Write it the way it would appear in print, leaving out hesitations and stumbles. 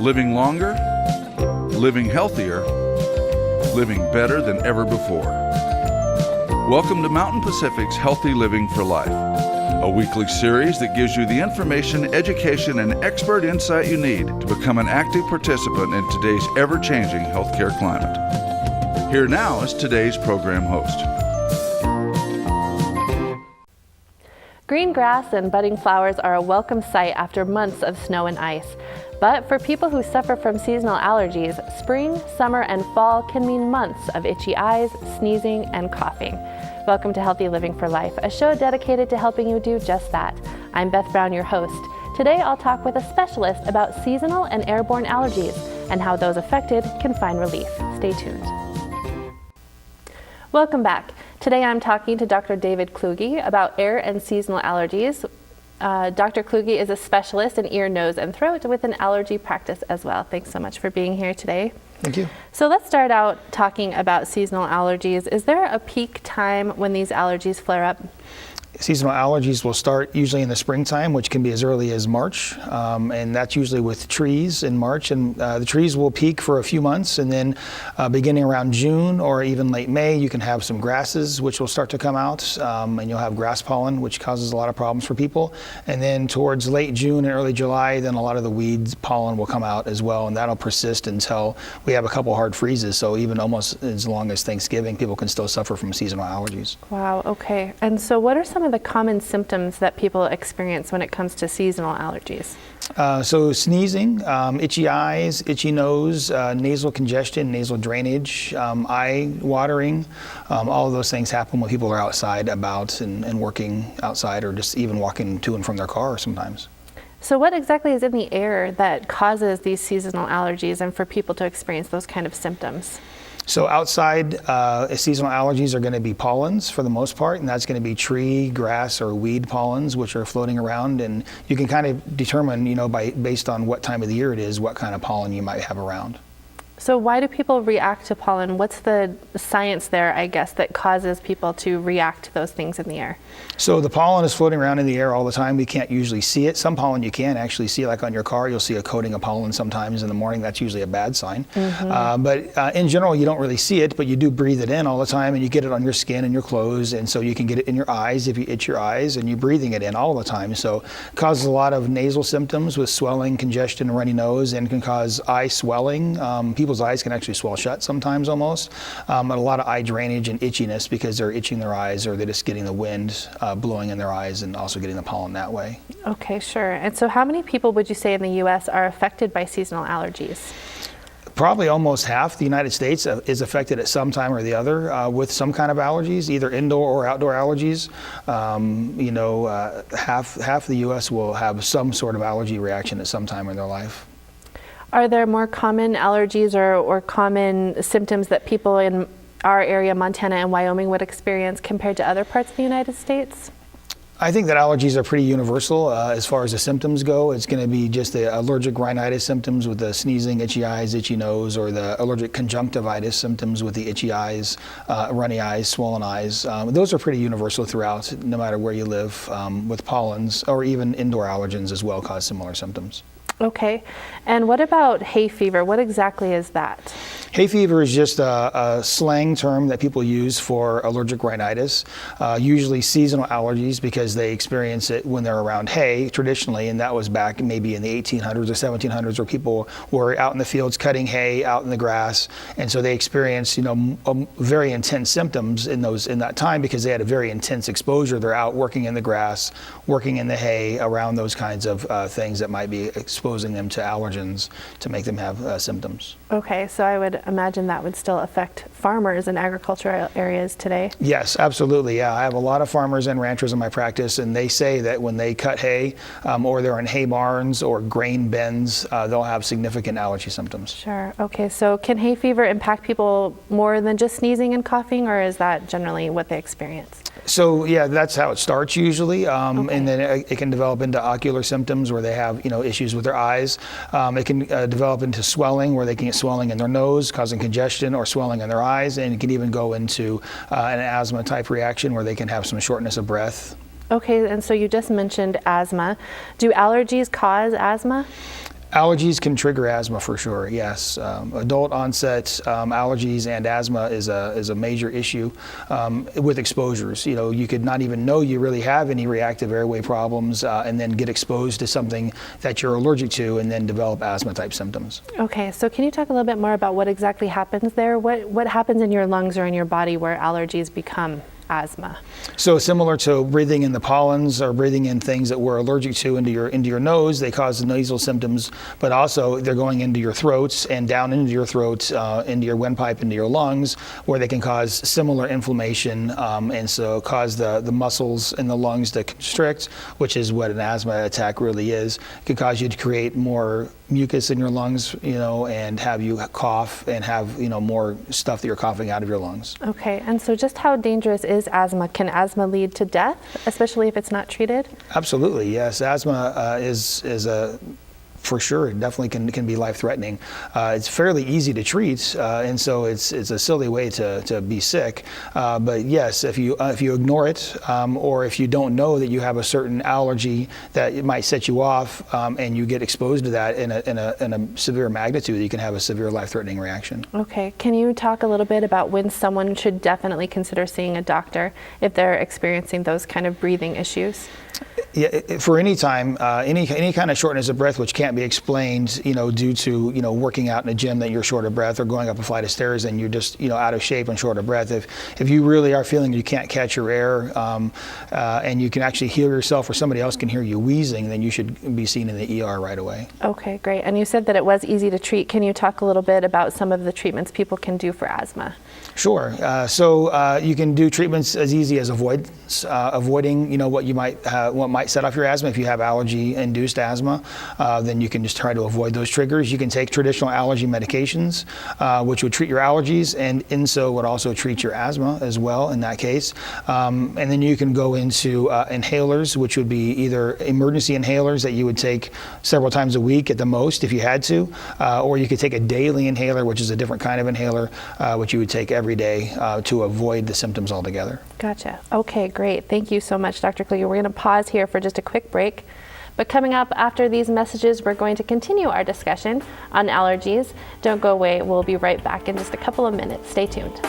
Living longer, living healthier, living better than ever before. Welcome to Mountain Pacific's Healthy Living for Life, a weekly series that gives you the information, education, and expert insight you need to become an active participant in today's ever-changing healthcare climate. Here now is today's program host. Green grass and budding flowers are a welcome sight after months of snow and ice. But for people who suffer from seasonal allergies, spring, summer, and fall can mean months of itchy eyes, sneezing, and coughing. Welcome to Healthy Living for Life, a show dedicated to helping you do just that. I'm Beth Brown, your host. Today I'll talk with a specialist about seasonal and airborne allergies and how those affected can find relief. Stay tuned. Welcome back. Today I'm talking to Dr. David Kluge about air and seasonal allergies. Dr. Kluge is a specialist in ear, nose, and throat with an allergy practice as well. Thanks so much for being here today. Thank you. So let's start out talking about seasonal allergies. Is there a peak time when these allergies flare up? Seasonal allergies will start usually in the springtime, which can be as early as March, and that's usually with trees in March. And the trees will peak for a few months, and then beginning around June or even late May, you can have some grasses which will start to come out, and you'll have grass pollen, which causes a lot of problems for people. And then towards late June and early July, then a lot of the weeds pollen will come out as well, and that'll persist until we have a couple hard freezes. So even almost as long as Thanksgiving, people can still suffer from seasonal allergies. Wow, okay. And so what are some of the common symptoms that people experience when it comes to seasonal allergies? So sneezing, itchy eyes, itchy nose, nasal congestion, nasal drainage, eye watering, all of those things happen when people are outside about and working outside or just even walking to and from their car sometimes. So what exactly is in the air that causes these seasonal allergies and for people to experience those kind of symptoms? So outside, seasonal allergies are going to be pollens for the most part, and that's going to be tree, grass, or weed pollens, which are floating around. And you can kind of determine, based on what time of the year it is, what kind of pollen you might have around. So why do people react to pollen? What's the science there, I guess, that causes people to react to those things in the air? So the pollen is floating around in the air all the time. We can't usually see it. Some pollen you can actually see, like on your car, you'll see a coating of pollen sometimes in the morning. That's usually a bad sign. Mm-hmm. But in general, you don't really see it, but you do breathe it in all the time, and you get it on your skin and your clothes, and so you can get it in your eyes if you itch your eyes, and you're breathing it in all the time. So it causes a lot of nasal symptoms with swelling, congestion, runny nose, and can cause eye swelling. People's eyes can actually swell shut sometimes almost, and a lot of eye drainage and itchiness because they're itching their eyes or they're just getting the wind blowing in their eyes and also getting the pollen that way. Okay, sure. And so how many people would you say in the U.S. are affected by seasonal allergies? Probably almost half the United States is affected at some time or the other with some kind of allergies, either indoor or outdoor allergies. Half the U.S. will have some sort of allergy reaction at some time in their life. Are there more common allergies or common symptoms that people in our area, Montana and Wyoming, would experience compared to other parts of the United States? I think that allergies are pretty universal as far as the symptoms go. It's going to be just the allergic rhinitis symptoms with the sneezing, itchy eyes, itchy nose, or the allergic conjunctivitis symptoms with the itchy eyes, runny eyes, swollen eyes. Those are pretty universal throughout, no matter where you live, with pollens or even indoor allergens as well cause similar symptoms. Okay. And what about hay fever? What exactly is that? Hay fever is just a slang term that people use for allergic rhinitis, usually seasonal allergies because they experience it when they're around hay traditionally, and that was back maybe in the 1800s or 1700s where people were out in the fields cutting hay out in the grass, and so they experienced very intense symptoms in that time because they had a very intense exposure. They're out working in the grass, working in the hay around those kinds of things that might be exposing them to allergens to make them have symptoms. Okay, so I would imagine that would still affect farmers in agricultural areas today. Yes, absolutely. Yeah, I have a lot of farmers and ranchers in my practice, and they say that when they cut hay or they're in hay barns or grain bins, they'll have significant allergy symptoms. Sure. Okay, so can hay fever impact people more than just sneezing and coughing, or is that generally what they experience? So yeah, that's how it starts usually, and then it can develop into ocular symptoms where they have issues with their eyes. It can develop into swelling where they can get swelling in their nose, causing congestion, or swelling in their eyes, and it can even go into an asthma type reaction where they can have some shortness of breath. Okay, and so you just mentioned asthma. Do allergies cause asthma? Allergies can trigger asthma for sure, yes. Adult onset allergies and asthma is a major issue with exposures. You know, you could not even know you really have any reactive airway problems and then get exposed to something that you're allergic to and then develop asthma type symptoms. Okay, so can you talk a little bit more about what exactly happens there? What happens in your lungs or in your body where allergies become asthma? So similar to breathing in the pollens or breathing in things that we're allergic to into your nose, they cause the nasal symptoms, but also they're going into your throats and down into your throat, into your windpipe, into your lungs, where they can cause similar inflammation and so cause the muscles in the lungs to constrict, which is what an asthma attack really is. It can cause you to create more mucus in your lungs, you know, and have you cough and have, you know, more stuff that you're coughing out of your lungs. Okay, and so just how dangerous is asthma? Can asthma lead to death, especially if it's not treated? Absolutely, yes. Asthma is a for sure, it definitely can be life-threatening. It's fairly easy to treat, and so it's a silly way to be sick. But yes, if you ignore it, or if you don't know that you have a certain allergy that it might set you off, and you get exposed to that in a severe magnitude, you can have a severe life-threatening reaction. Okay, can you talk a little bit about when someone should definitely consider seeing a doctor if they're experiencing those kind of breathing issues? Yeah, for any time, any kind of shortness of breath which can't be explained, you know, due to, you know, working out in a gym that you're short of breath, or going up a flight of stairs and you're just, you know, out of shape and short of breath. If you really are feeling you can't catch your air, and you can actually hear yourself or somebody else can hear you wheezing, then you should be seen in the ER right away. Okay, great. And you said that it was easy to treat. Can you talk a little bit about some of the treatments people can do for asthma? Sure. So you can do treatments as easy as avoiding, you know, what might set off your asthma. If you have allergy-induced asthma, then you can just try to avoid those triggers. You can take traditional allergy medications, which would treat your allergies, and INSO would also treat your asthma as well in that case. And then you can go into inhalers, which would be either emergency inhalers that you would take several times a week at the most if you had to, or you could take a daily inhaler, which is a different kind of inhaler, which you would take every day to avoid the symptoms altogether. Gotcha. Okay, great. Thank you so much, Dr. Kluge. We're going to pause here for just a quick break. But coming up after these messages, we're going to continue our discussion on allergies. Don't go away. We'll be right back in just a couple of minutes. Stay tuned.